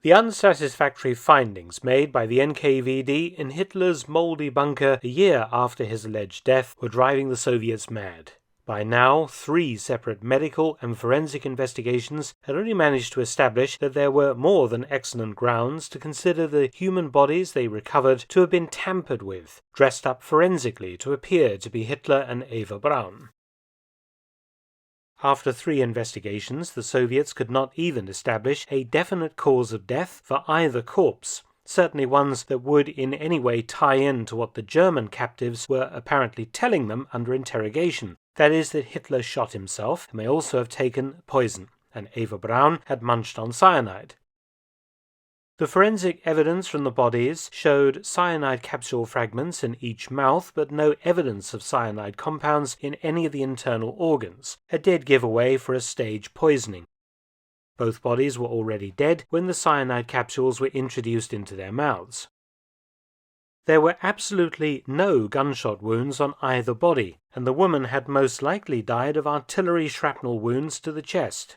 The unsatisfactory findings made by the NKVD in Hitler's mouldy bunker a year after his alleged death were driving the Soviets mad. By now, 3 separate medical and forensic investigations had only managed to establish that there were more than excellent grounds to consider the human bodies they recovered to have been tampered with, dressed up forensically to appear to be Hitler and Eva Braun. After 3 investigations, the Soviets could not even establish a definite cause of death for either corpse, certainly ones that would in any way tie in to what the German captives were apparently telling them under interrogation. That is, that Hitler shot himself and may also have taken poison, and Eva Braun had munched on cyanide. The forensic evidence from the bodies showed cyanide capsule fragments in each mouth, but no evidence of cyanide compounds in any of the internal organs, a dead giveaway for a stage poisoning. Both bodies were already dead when the cyanide capsules were introduced into their mouths. There were absolutely no gunshot wounds on either body, and the woman had most likely died of artillery shrapnel wounds to the chest.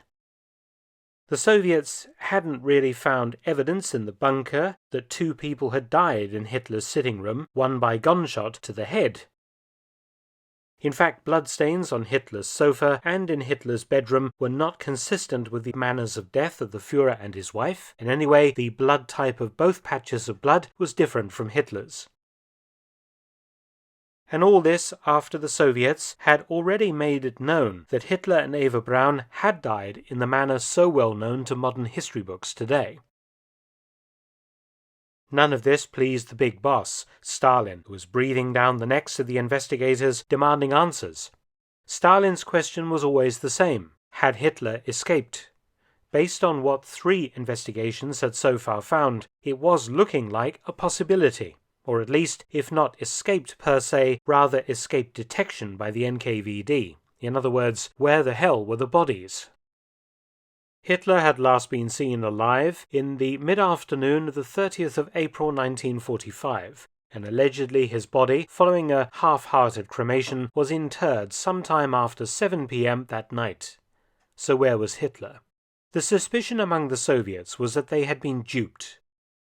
The Soviets hadn't really found evidence in the bunker that 2 people had died in Hitler's sitting room, one by gunshot to the head. In fact, bloodstains on Hitler's sofa and in Hitler's bedroom were not consistent with the manners of death of the Führer and his wife. In any way, the blood type of both patches of blood was different from Hitler's. And all this after the Soviets had already made it known that Hitler and Eva Braun had died in the manner so well known to modern history books today. None of this pleased the big boss, Stalin, who was breathing down the necks of the investigators, demanding answers. Stalin's question was always the same: had Hitler escaped? Based on what 3 investigations had so far found, it was looking like a possibility. Or at least, if not escaped per se, rather escaped detection by the NKVD. In other words, where the hell were the bodies? Hitler had last been seen alive in the mid-afternoon of the 30th of April 1945, and allegedly his body, following a half-hearted cremation, was interred sometime after 7 p.m. that night. So where was Hitler? The suspicion among the Soviets was that they had been duped.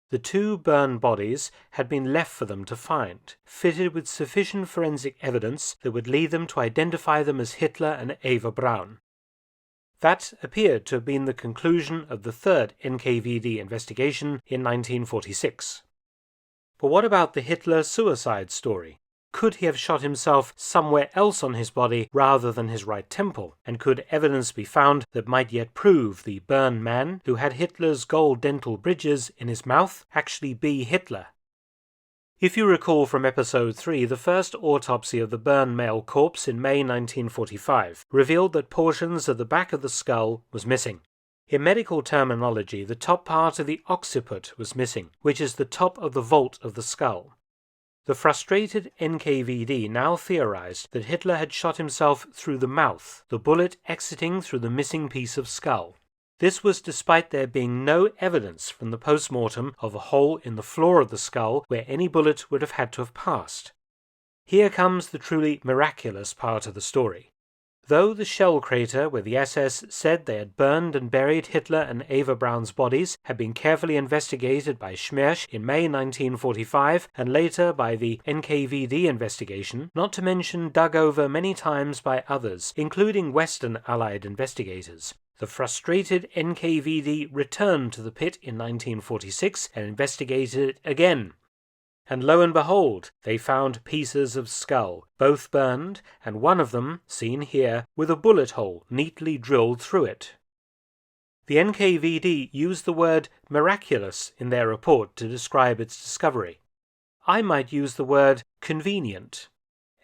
The 2 burned bodies had been left for them to find, fitted with sufficient forensic evidence that would lead them to identify them as Hitler and Eva Braun. That appeared to have been the conclusion of the 3rd NKVD investigation in 1946. But what about the Hitler suicide story? Could he have shot himself somewhere else on his body rather than his right temple? And could evidence be found that might yet prove the burned man who had Hitler's gold dental bridges in his mouth actually be Hitler? If you recall from episode 3, the first autopsy of the burned male corpse in May 1945 revealed that portions of the back of the skull was missing. In medical terminology, the top part of the occiput was missing, which is the top of the vault of the skull. The frustrated NKVD now theorized that Hitler had shot himself through the mouth, the bullet exiting through the missing piece of skull. This was despite there being no evidence from the post-mortem of a hole in the floor of the skull where any bullet would have had to have passed. Here comes the truly miraculous part of the story. Though the shell crater where the SS said they had burned and buried Hitler and Eva Braun's bodies had been carefully investigated by Schmerz in May 1945 and later by the NKVD investigation, not to mention dug over many times by others, including Western Allied investigators, the frustrated NKVD returned to the pit in 1946 and investigated it again. And lo and behold, they found pieces of skull, both burned, and one of them, seen here, with a bullet hole neatly drilled through it. The NKVD used the word miraculous in their report to describe its discovery. I might use the word convenient.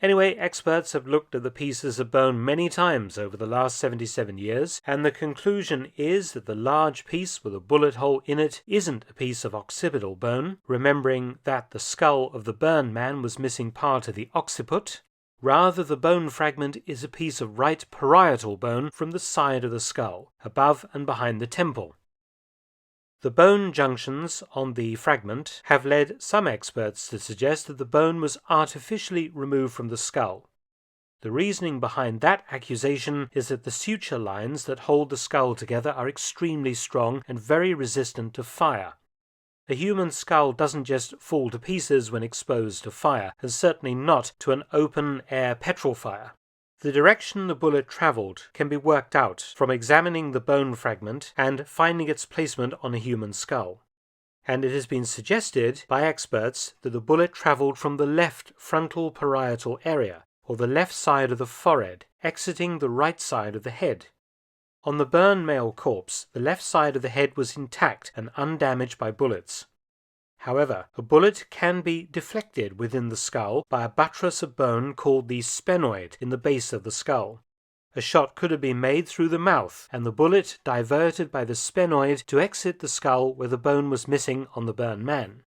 Anyway, experts have looked at the pieces of bone many times over the last 77 years, and the conclusion is that the large piece with a bullet hole in it isn't a piece of occipital bone, remembering that the skull of the burned man was missing part of the occiput. Rather, the bone fragment is a piece of right parietal bone from the side of the skull, above and behind the temple. The bone junctions on the fragment have led some experts to suggest that the bone was artificially removed from the skull. The reasoning behind that accusation is that the suture lines that hold the skull together are extremely strong and very resistant to fire. A human skull doesn't just fall to pieces when exposed to fire, and certainly not to an open-air petrol fire. The direction the bullet travelled can be worked out from examining the bone fragment and finding its placement on a human skull. And it has been suggested by experts that the bullet travelled from the left frontal parietal area, or the left side of the forehead, exiting the right side of the head. On the burned male corpse, the left side of the head was intact and undamaged by bullets. However, a bullet can be deflected within the skull by a buttress of bone called the sphenoid in the base of the skull. A shot could have been made through the mouth, and the bullet diverted by the sphenoid to exit the skull where the bone was missing on the burned man.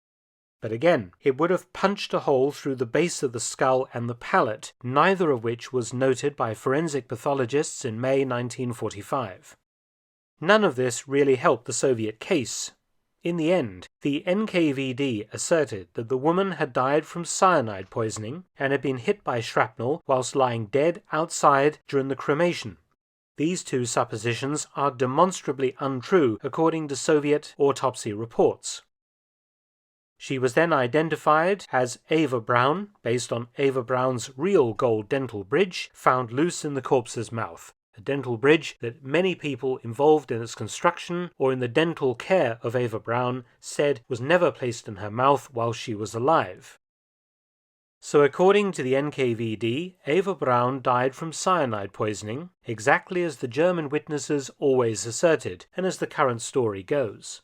But again, it would have punched a hole through the base of the skull and the palate, neither of which was noted by forensic pathologists in May 1945. None of this really helped the Soviet case. In the end, the NKVD asserted that the woman had died from cyanide poisoning and had been hit by shrapnel whilst lying dead outside during the cremation. These two suppositions are demonstrably untrue according to Soviet autopsy reports. She was then identified as Eva Braun, based on Eva Braun's real gold dental bridge found loose in the corpse's mouth, a dental bridge that many people involved in its construction or in the dental care of Eva Braun said was never placed in her mouth while she was alive. So according to the NKVD, Eva Braun died from cyanide poisoning, exactly as the German witnesses always asserted, and as the current story goes.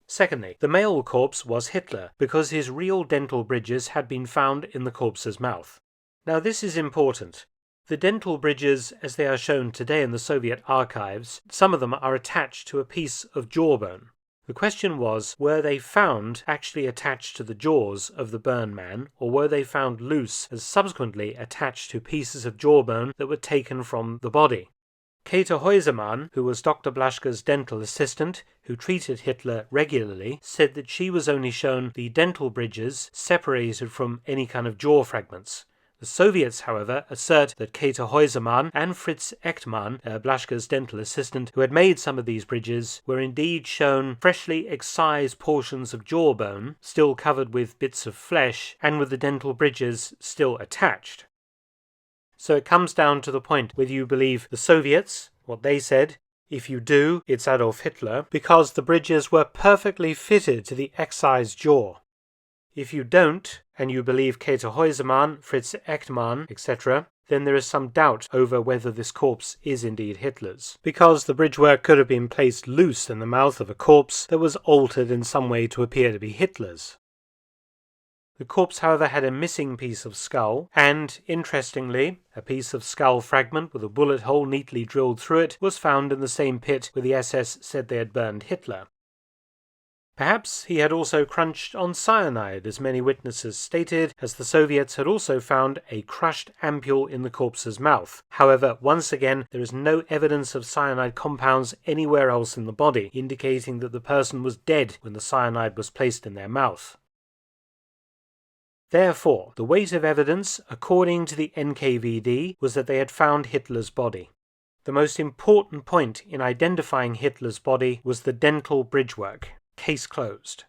Secondly, the male corpse was Hitler because his real dental bridges had been found in the corpse's mouth. Now this is important. The dental bridges, as they are shown today in the Soviet archives, some of them are attached to a piece of jawbone. The question was, were they found actually attached to the jaws of the burned man, or were they found loose and subsequently attached to pieces of jawbone that were taken from the body? Käthe Häusermann, who was Dr. Blaschke's dental assistant, who treated Hitler regularly, said that she was only shown the dental bridges separated from any kind of jaw fragments. The Soviets, however, assert that Käthe Häusermann and Fritz Echtmann, Blaschke's dental assistant, who had made some of these bridges, were indeed shown freshly excised portions of jawbone, still covered with bits of flesh, and with the dental bridges still attached. So it comes down to the point whether you believe the Soviets, what they said. If you do, it's Adolf Hitler, because the bridges were perfectly fitted to the excised jaw. If you don't, and you believe Käthe Häusermann, Fritz Echtmann, etc., then there is some doubt over whether this corpse is indeed Hitler's, because the bridgework could have been placed loose in the mouth of a corpse that was altered in some way to appear to be Hitler's. The corpse, however, had a missing piece of skull, and, interestingly, a piece of skull fragment with a bullet hole neatly drilled through it was found in the same pit where the SS said they had burned Hitler. Perhaps he had also crunched on cyanide, as many witnesses stated, as the Soviets had also found a crushed ampule in the corpse's mouth. However, once again, there is no evidence of cyanide compounds anywhere else in the body, indicating that the person was dead when the cyanide was placed in their mouth. Therefore, the weight of evidence, according to the NKVD, was that they had found Hitler's body. The most important point in identifying Hitler's body was the dental bridgework. Case closed.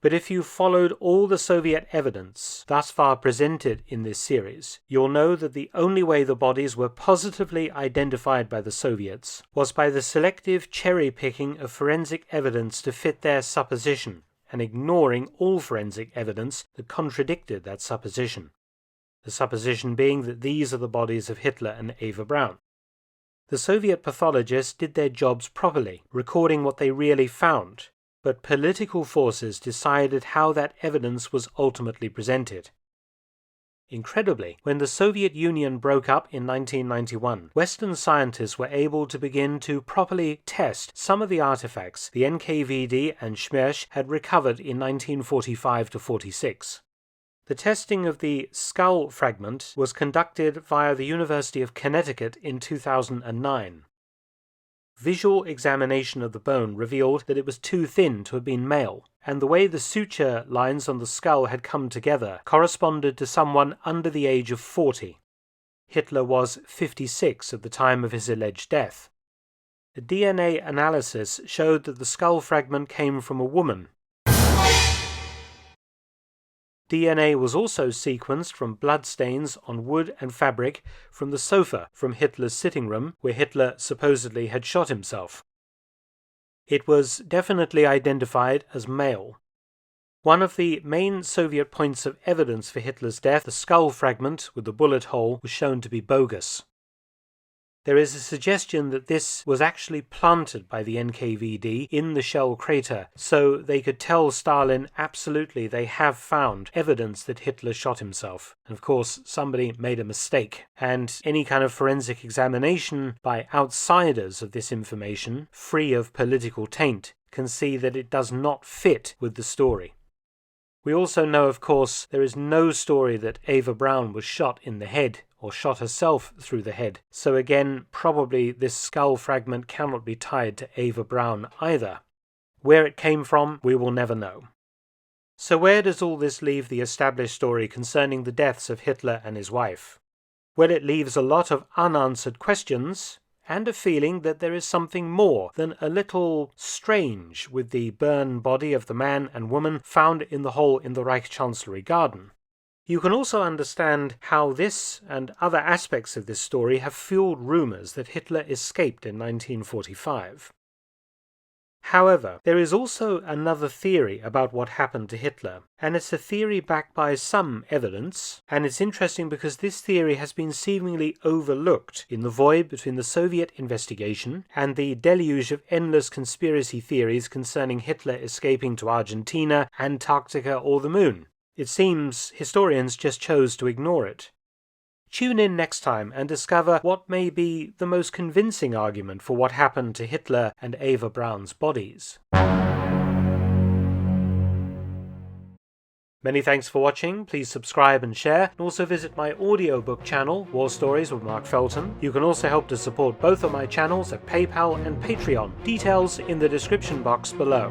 But if you followed all the Soviet evidence thus far presented in this series, you'll know that the only way the bodies were positively identified by the Soviets was by the selective cherry-picking of forensic evidence to fit their supposition, and ignoring all forensic evidence that contradicted that supposition. The supposition being that these are the bodies of Hitler and Eva Braun. The Soviet pathologists did their jobs properly, recording what they really found, but political forces decided how that evidence was ultimately presented. Incredibly, when the Soviet Union broke up in 1991, Western scientists were able to begin to properly test some of the artifacts the NKVD and Schmerz had recovered in 1945-46. The testing of the skull fragment was conducted via the University of Connecticut in 2009. Visual examination of the bone revealed that it was too thin to have been male, and the way the suture lines on the skull had come together corresponded to someone under the age of 40. Hitler was 56 at the time of his alleged death. The DNA analysis showed that the skull fragment came from a woman. DNA was also sequenced from bloodstains on wood and fabric from the sofa from Hitler's sitting room, where Hitler supposedly had shot himself. It was definitely identified as male. One of the main Soviet points of evidence for Hitler's death, the skull fragment with the bullet hole, was shown to be bogus. There is a suggestion that this was actually planted by the NKVD in the shell crater, so they could tell Stalin absolutely they have found evidence that Hitler shot himself. And of course, somebody made a mistake, and any kind of forensic examination by outsiders of this information, free of political taint, can see that it does not fit with the story. We also know, of course, there is no story that Eva Braun was shot in the head or shot herself through the head. So again, probably this skull fragment cannot be tied to Eva Braun either. Where it came from, we will never know. So where does all this leave the established story concerning the deaths of Hitler and his wife? Well, it leaves a lot of unanswered questions, and a feeling that there is something more than a little strange with the burned body of the man and woman found in the hole in the Reich Chancellery garden. You can also understand how this and other aspects of this story have fueled rumours that Hitler escaped in 1945. However, there is also another theory about what happened to Hitler, and it's a theory backed by some evidence, and it's interesting because this theory has been seemingly overlooked in the void between the Soviet investigation and the deluge of endless conspiracy theories concerning Hitler escaping to Argentina, Antarctica, or the moon. It seems historians just chose to ignore it. Tune in next time and discover what may be the most convincing argument for what happened to Hitler and Eva Braun's bodies. Many thanks for watching. Please subscribe and share, and also visit my audiobook channel, War Stories with Mark Felton. You can also help to support both of my channels at PayPal and Patreon. Details in the description box below.